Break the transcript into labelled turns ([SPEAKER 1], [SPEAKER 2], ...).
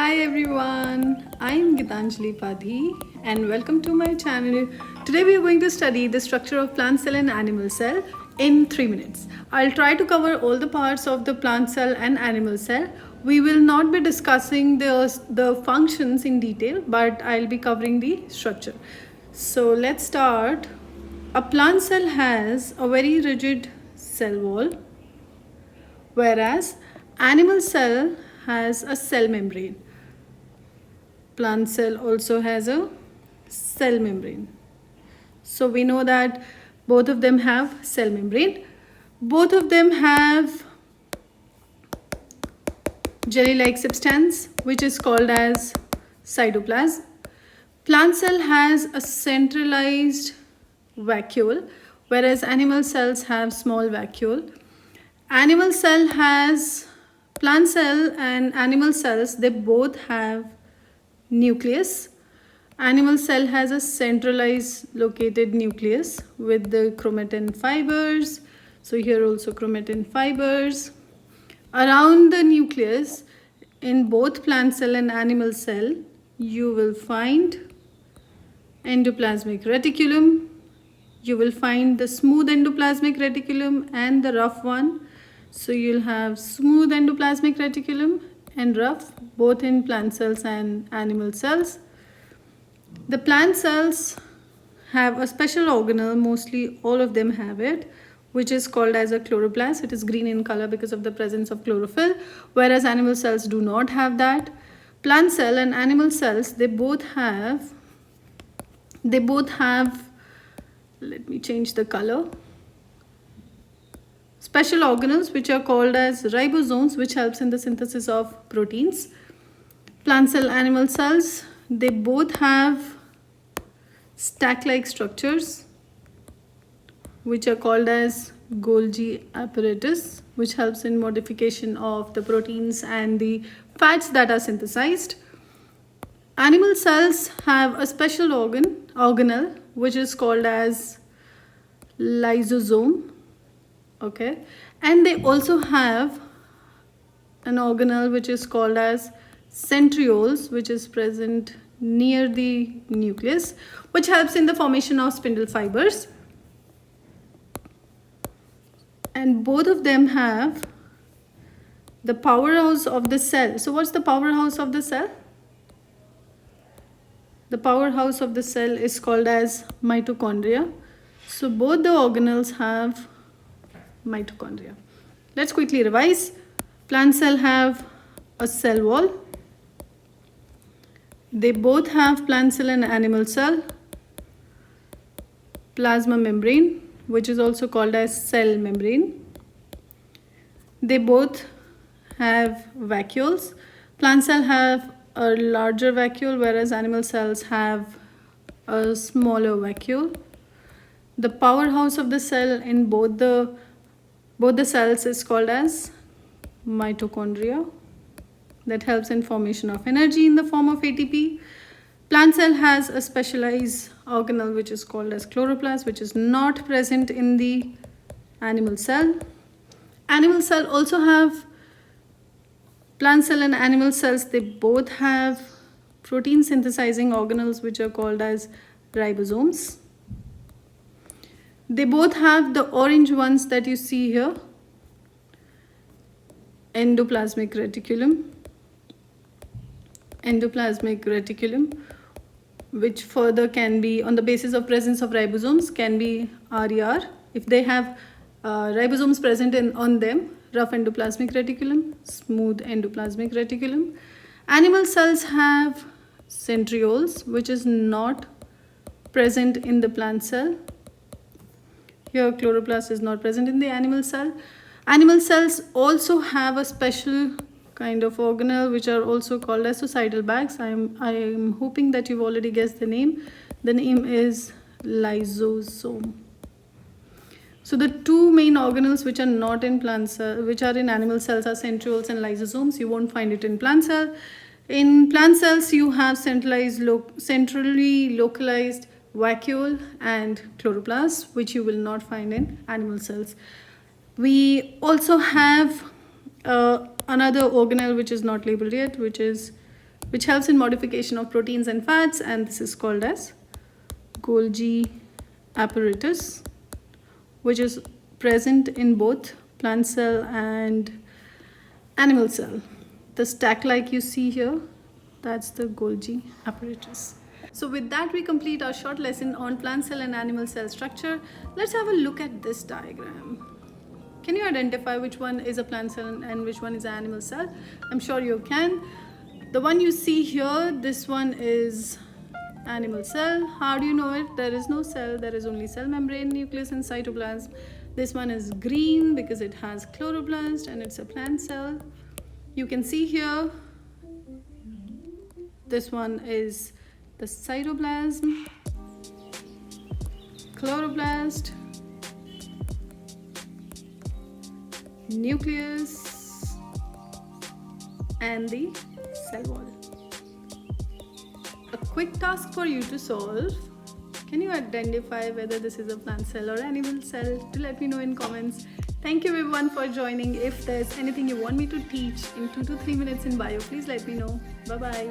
[SPEAKER 1] Hi everyone, I am Gitanjali Padhi and welcome to my channel. Today we are going to study the structure of plant cell and animal cell in 3 minutes. I'll try to cover all the parts of the plant cell and animal cell. We will not be discussing the functions in detail, but I'll be covering the structure. So let's start. A plant cell has a very rigid cell wall, whereas animal cell has a cell membrane. Plant cell also has a cell membrane. So we know that both of them have cell membrane. Both of them have jelly-like substance which is called as cytoplasm. Plant cell has a centralized vacuole, whereas animal cells have small vacuole. Animal cell has, plant cell and animal cells, they both have nucleus. Animal cell has a centralized located nucleus with the chromatin fibers. So here also chromatin fibers. Around the nucleus in both plant cell and animal cell, you will find endoplasmic reticulum. You will find the smooth endoplasmic reticulum and the rough one. So you'll have smooth endoplasmic reticulum and rough, both in plant cells and animal cells. The plant cells have a special organelle, mostly all of them have it, which is called as a chloroplast. It is green in color because of the presence of chlorophyll, whereas animal cells do not have that. Plant cell and animal cells, they both have, let me change the color, special organelles which are called as ribosomes, which helps in the synthesis of proteins. Plant cell, animal cells, they both have stack-like structures which are called as Golgi apparatus, which helps in modification of the proteins and the fats that are synthesized. Animal cells have a special organelle which is called as lysosome. Okay, and they also have an organelle which is called as centrioles, which is present near the nucleus, which helps in the formation of spindle fibers. And both of them have the powerhouse of the cell. So what's the powerhouse of the cell? The powerhouse of the cell is called as mitochondria. So both the organelles have mitochondria. Let's quickly revise. Plant cell have a cell wall. They both have plant cell and animal cell. Plasma membrane, which is also called as cell membrane. They both have vacuoles. Plant cell have a larger vacuole, whereas animal cells have a smaller vacuole. The powerhouse of the cell in both the cells is called as mitochondria, that helps in formation of energy in the form of ATP. Plant cell has a specialized organelle which is called as chloroplast, which is not present in the animal cell. Animal cell also have, plant cell and animal cells, they both have protein synthesizing organelles which are called as ribosomes. They both have the orange ones that you see here, endoplasmic reticulum, which further can be, on the basis of presence of ribosomes, can be RER. If they have ribosomes present on them, rough endoplasmic reticulum, smooth endoplasmic reticulum. Animal cells have centrioles, which is not present in the plant cell. Here chloroplast is not present in the animal cell. Animal cells also have a special kind of organelle which are also called as suicidal bags. I am hoping that you've already guessed the name. The name is lysosome. So the two main organelles which are not in plant cell, which are in animal cells, are centrioles and lysosomes. You won't find it in plant cell. In plant cells, you have centrally localized vacuole and chloroplast, which you will not find in animal cells. We also have another organelle which is not labeled yet, which is which helps in modification of proteins and fats, and this is called as Golgi apparatus, which is present in both plant cell and animal cell. The stack like you see here, that's the Golgi apparatus. So with that, we complete our short lesson on plant cell and animal cell structure. Let's have a look at this diagram. Can you identify which one is a plant cell and which one is an animal cell? I'm sure you can. The one you see here, this one is animal cell. How do you know it? There is no cell, there is only cell membrane, nucleus and cytoplasm. This one is green because it has chloroplast and it's a plant cell. You can see here, this one is the cytoplasm, chloroplast, nucleus, and the cell wall. A quick task for you to solve. Can you identify whether this is a plant cell or animal cell? Do let me know in comments. Thank you everyone for joining. If there's anything you want me to teach in 2 to 3 minutes in bio, please let me know. Bye bye.